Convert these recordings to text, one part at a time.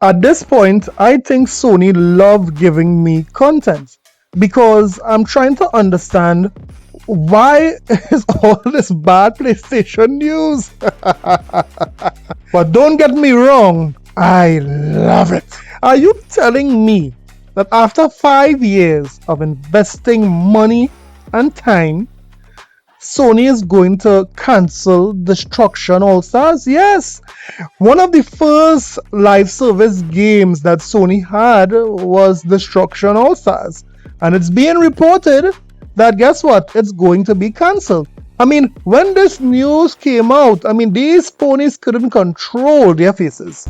At this point, I think Sony love giving me content because I'm trying to understand why is all this bad PlayStation news. But don't get me wrong, I love it. Are you telling me that after 5 years of investing money and time, Sony is going to cancel Destruction All-Stars? Yes! One of the first live service games that Sony had was Destruction All-Stars. And it's being reported that, guess what? It's going to be cancelled. I mean, when this news came out, I mean, these ponies couldn't control their faces.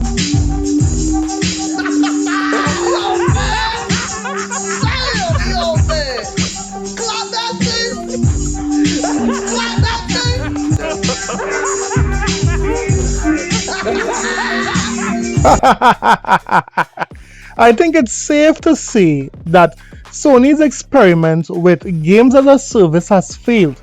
I think it's safe to say that Sony's experiment with games as a service has failed.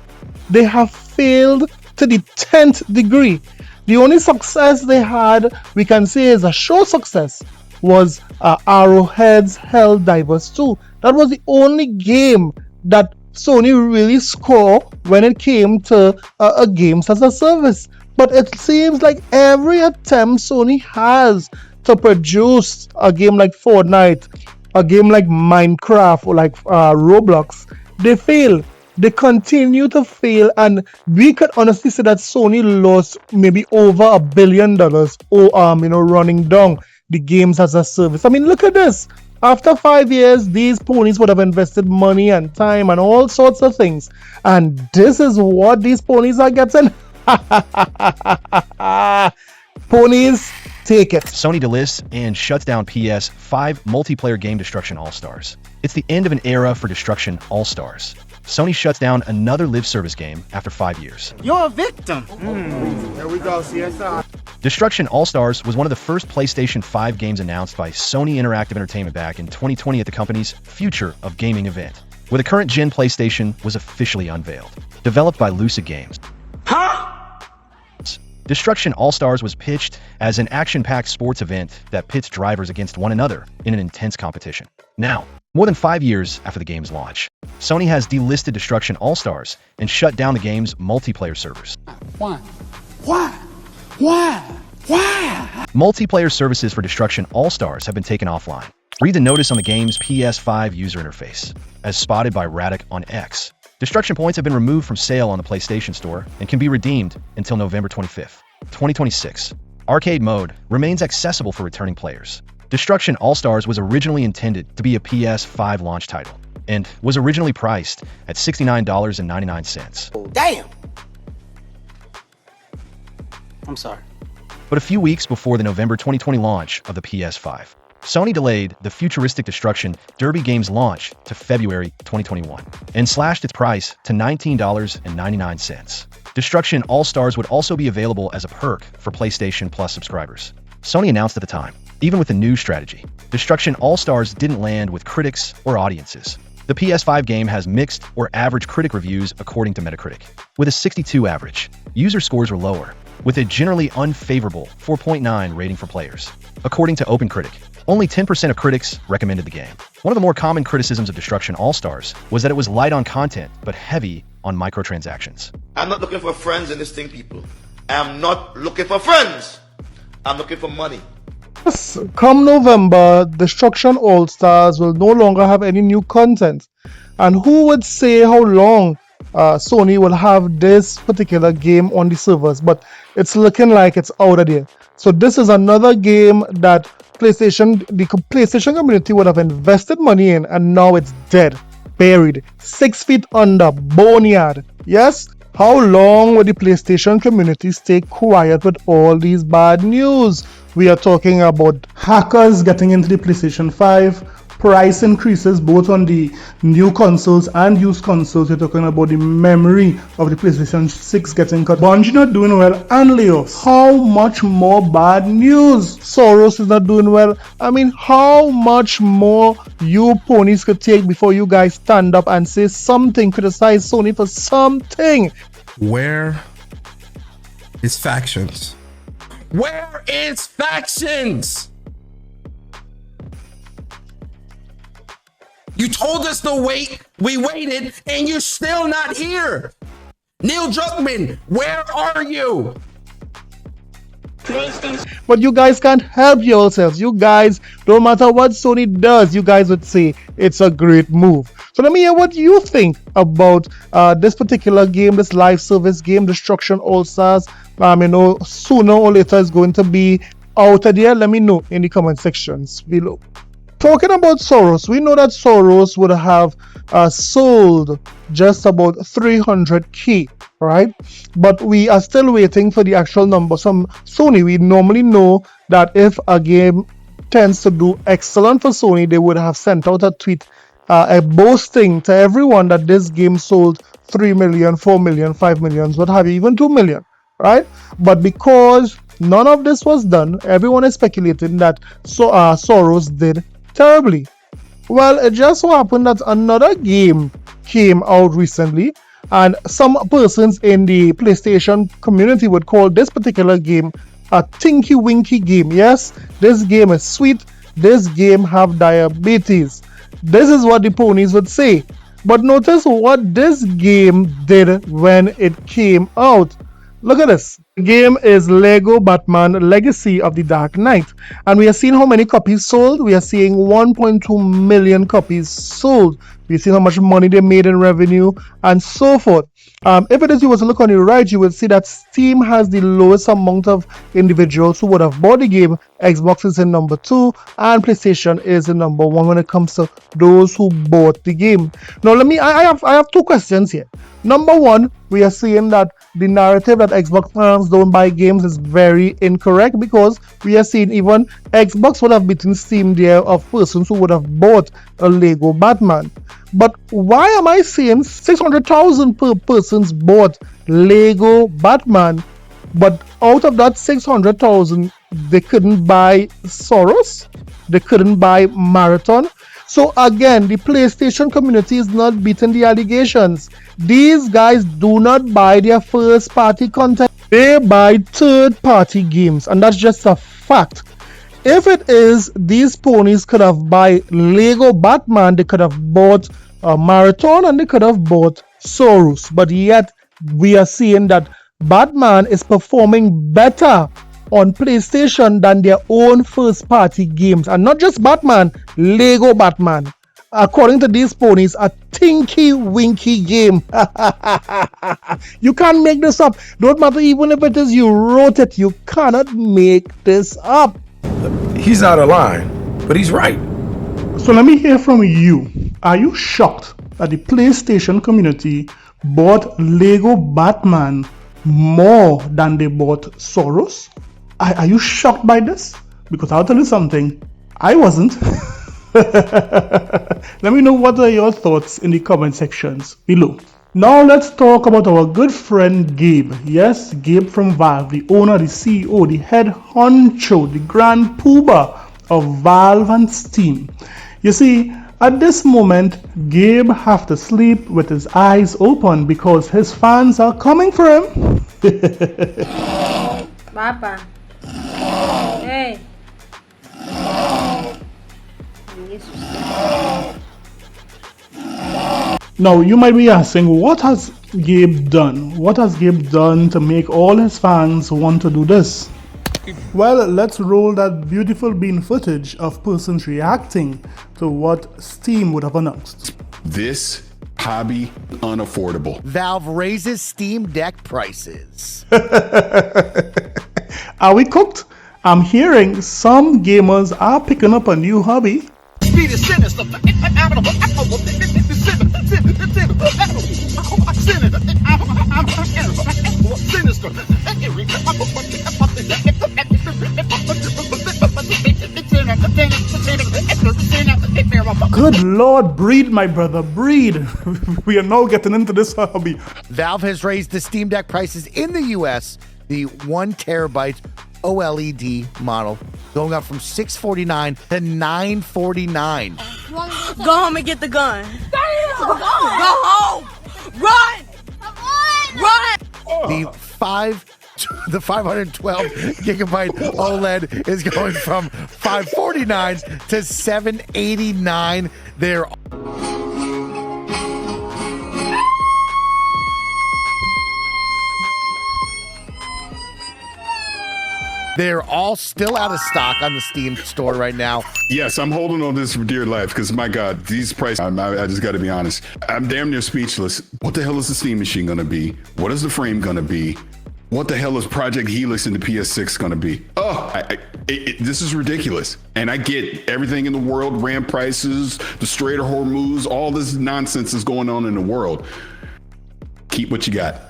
They have failed to the 10th degree. The only success they had, we can say is a show success, was Arrowhead's Helldivers 2. That was the only game that Sony really scored when it came to games as a service. But it seems like every attempt Sony has to produce a game like Fortnite, a game like Minecraft, or like Roblox, they fail. They continue to fail, and we could honestly say that Sony lost maybe over $1 billion, running down the games as a service. I mean, look at this. After 5 years, these ponies would have invested money and time and all sorts of things, and this is what these ponies are getting. Ponies, take it. Sony delists and shuts down PS5 multiplayer game Destruction All-Stars. It's the end of an era for Destruction All-Stars. Sony shuts down another live service game after 5 years. You're a victim. There we go, CSI. Destruction All-Stars was one of the first PlayStation 5 games announced by Sony Interactive Entertainment back in 2020 at the company's Future of Gaming event, where the current gen PlayStation was officially unveiled. Developed by Lucid Games. Destruction All-Stars was pitched as an action-packed sports event that pits drivers against one another in an intense competition. Now, more than 5 years after the game's launch, Sony has delisted Destruction All-Stars and shut down the game's multiplayer servers. Why? Multiplayer services for Destruction All-Stars have been taken offline. Read the notice on the game's PS5 user interface, as spotted by Radic on X. Destruction points have been removed from sale on the PlayStation Store and can be redeemed until November 25th, 2026. Arcade mode remains accessible for returning players. Destruction All-Stars was originally intended to be a PS5 launch title and was originally priced at $69.99. Damn. I'm sorry. But a few weeks before the November 2020 launch of the PS5, Sony delayed the futuristic Destruction Derby game's launch to February 2021 and slashed its price to $19.99. Destruction All-Stars would also be available as a perk for PlayStation Plus subscribers. Sony announced at the time, even with the new strategy, Destruction All-Stars didn't land with critics or audiences. The PS5 game has mixed or average critic reviews according to Metacritic. With a 62 average, user scores were lower, with a generally unfavorable 4.9 rating for players. According to OpenCritic, only 10% of critics recommended the game. One of the more common criticisms of Destruction All-Stars was that it was light on content, but heavy on microtransactions. I'm not looking for friends in this thing, people. I'm not looking for friends. I'm looking for money. Yes, come November, Destruction All-Stars will no longer have any new content. And who would say how long Sony will have this particular game on the servers? But it's looking like it's out of there. So this is another game that the PlayStation community would have invested money in, and now it's dead, buried, 6 feet under, boneyard. Yes? How long will the PlayStation community stay quiet with all these bad news? We are talking about hackers getting into the PlayStation 5, price increases both on the new consoles and used consoles. We're talking about the memory of the PlayStation 6 getting cut. Bungie not doing well, and layoffs. How much more bad news? Saros is not doing well. I mean, how much more you ponies could take before you guys stand up and say something, criticize Sony for something? Where is factions? Where is factions? told us to wait. We waited, and you're still not here. Neil Druckmann, where are you? But you guys can't help yourselves. You guys, no matter what Sony does, you guys would say it's a great move. So let me hear what you think about this particular game, this live service game, Destruction All-stars. Sooner or later it's going to be out there. Let me know in the comment sections below. Talking about Saros, we know that Saros would have sold just about 300k, right? But we are still waiting for the actual number. From Sony, we normally know that if a game tends to do excellent for Sony, they would have sent out a tweet boasting to everyone that this game sold 3 million, 4 million, 5 million, what have you, even 2 million, right? But because none of this was done, everyone is speculating that Saros did terribly. Well, it just so happened that another game came out recently, and some persons in the PlayStation community would call this particular game a Tinky Winky game. Yes, this game is sweet. This game have diabetes. This is what the ponies would say. But notice what this game did when it came out. Look at this. The game is Lego Batman Legacy of the Dark Knight, and we are seeing how many copies sold. We are seeing 1.2 million copies sold. We see how much money they made in revenue and so forth. If it is, you were to look on the right, you will see that Steam has the lowest amount of individuals who would have bought the game. Xbox is in number 2 and PlayStation is in number 1 when it comes to those who bought the game. Now I have two questions here. Number one, we are seeing that the narrative that Xbox fans don't buy games is very incorrect, because we are seeing even Xbox would have beaten Steam there of persons who would have bought a Lego Batman. But why am I seeing 600,000 per persons bought Lego Batman, but out of that 600,000 they couldn't buy Saros, they couldn't buy Marathon? So again, the PlayStation community is not beating the allegations. These guys do not buy their first party content, they buy third party games, and that's just a fact. If it is these ponies could have bought Lego Batman, they could have bought a Marathon and they could have bought Saros, but yet we are seeing that Batman is performing better on PlayStation than their own first party games. And not just Batman, Lego Batman. According to these ponies, a Tinky Winky game. You can't make this up. Don't matter even if it is you wrote it, you cannot make this up. He's out of line, but he's right. So let me hear from you. Are you shocked that the PlayStation community bought Lego Batman more than they bought Saros? Are you shocked by this? Because I'll tell you something, I wasn't. Let me know what are your thoughts in the comment sections below. Now let's talk about our good friend Gabe. Yes, Gabe from Valve, the owner, the CEO, the head honcho, the grand poobah of Valve and Steam. You see, at this moment, Gabe have to sleep with his eyes open because his fans are coming for him. Papa. Hey. Now, you might be asking, what has Gabe done? What has Gabe done to make all his fans want to do this? Well, let's roll that beautiful bean footage of persons reacting to what Steam would have announced. This hobby unaffordable. Valve raises Steam Deck prices. Are we cooked? I'm hearing some gamers are picking up a new hobby. Good Lord, breathe, my brother, breathe. We are now getting into this hobby. Valve has raised the Steam Deck prices in the US, the 1 terabyte OLED model, going up from $649 to $949. Go home and get the gun. Go home. Run. Run. The 512 gigabyte OLED is going from $549 to $789. They're They're all still out of stock on the Steam store right now. Yes, I'm holding on this for dear life because, my God, these prices, I just got to be honest. I'm damn near speechless. What the hell is the Steam machine going to be? What is the frame going to be? What the hell is Project Helix in the PS6 going to be? Oh, this is ridiculous. And I get everything in the world, RAM prices, the Strait of Hormuz, all this nonsense is going on in the world. Keep what you got.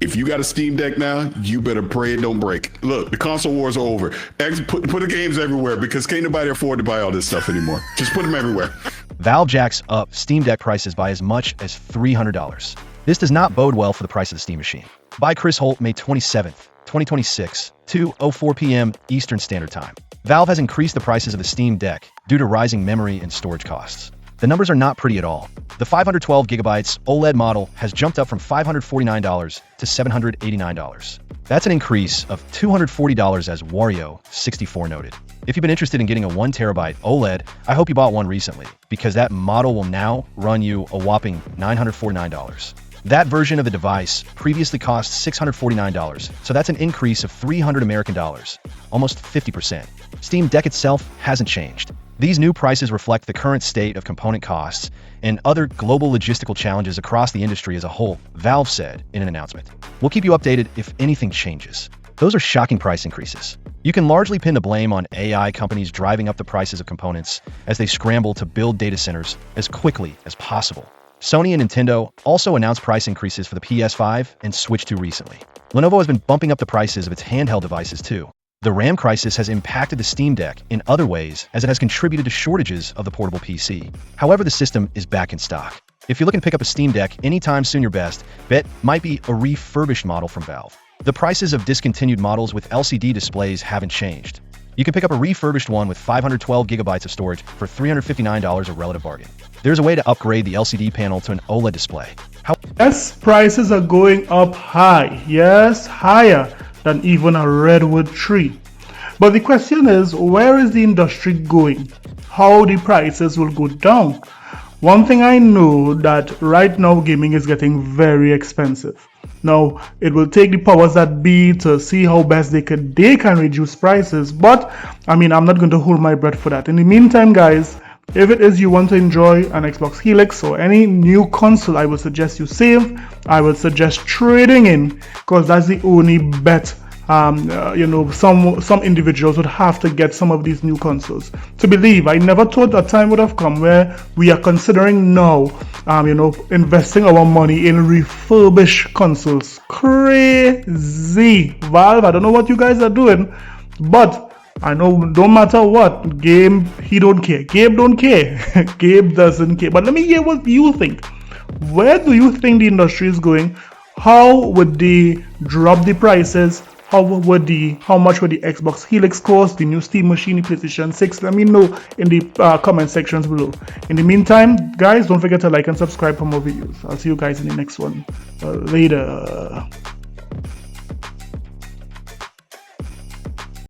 If you got a Steam Deck now, you better pray it don't break. Look, the console wars are over. Put the games everywhere because can't nobody afford to buy all this stuff anymore. Just put them everywhere. Valve jacks up Steam Deck prices by as much as $300. This does not bode well for the price of the Steam machine. By Chris Holt, May 27th, 2026, 2:04 p.m. Eastern Standard Time. Valve has increased the prices of the Steam Deck due to rising memory and storage costs. The numbers are not pretty at all. The 512 gigabytes OLED model has jumped up from $549 to $789. That's an increase of $240, as Wario64 noted. If you've been interested in getting a 1 terabyte OLED, I hope you bought one recently, because that model will now run you a whopping $949. That version of the device previously cost $649, so that's an increase of $300 American dollars, almost 50%. Steam Deck itself hasn't changed. These new prices reflect the current state of component costs and other global logistical challenges across the industry as a whole, Valve said in an announcement. We'll keep you updated if anything changes. Those are shocking price increases. You can largely pin the blame on AI companies driving up the prices of components as they scramble to build data centers as quickly as possible. Sony and Nintendo also announced price increases for the PS5 and Switch 2 recently. Lenovo has been bumping up the prices of its handheld devices too. The RAM crisis has impacted the Steam Deck in other ways as it has contributed to shortages of the portable PC. However, the system is back in stock. If you're looking to pick up a Steam Deck anytime soon, your best bet might be a refurbished model from Valve. The prices of discontinued models with LCD displays haven't changed. You can pick up a refurbished one with 512 gigabytes of storage for $359, a relative bargain. There's a way to upgrade the LCD panel to an OLED display. Yes, prices are going up high. Yes, higher than even a redwood tree. But the question is, where is the industry going? How the prices will go down? One thing I know that right now gaming is getting very expensive. Now, it will take the powers that be to see how best they can reduce prices, but I mean, I'm not going to hold my breath for that. In the meantime, guys, if it is you want to enjoy an Xbox Helix or any new console, I would suggest you save. I would suggest trading in, because that's the only bet. Some individuals would have to get some of these new consoles. To believe, I never thought a time would have come where we are considering now, investing our money in refurbished consoles. Crazy. Valve, I don't know what you guys are doing, but I know no matter what, Gabe, he don't care. Gabe don't care. Gabe doesn't care. But let me hear what you think. Where do you think the industry is going? How would they drop the prices? How much would the Xbox Helix cost? The new Steam machine, the PlayStation 6? Let me know in the comment sections below. In the meantime, guys, don't forget to like and subscribe for more videos. I'll see you guys in the next one. Later.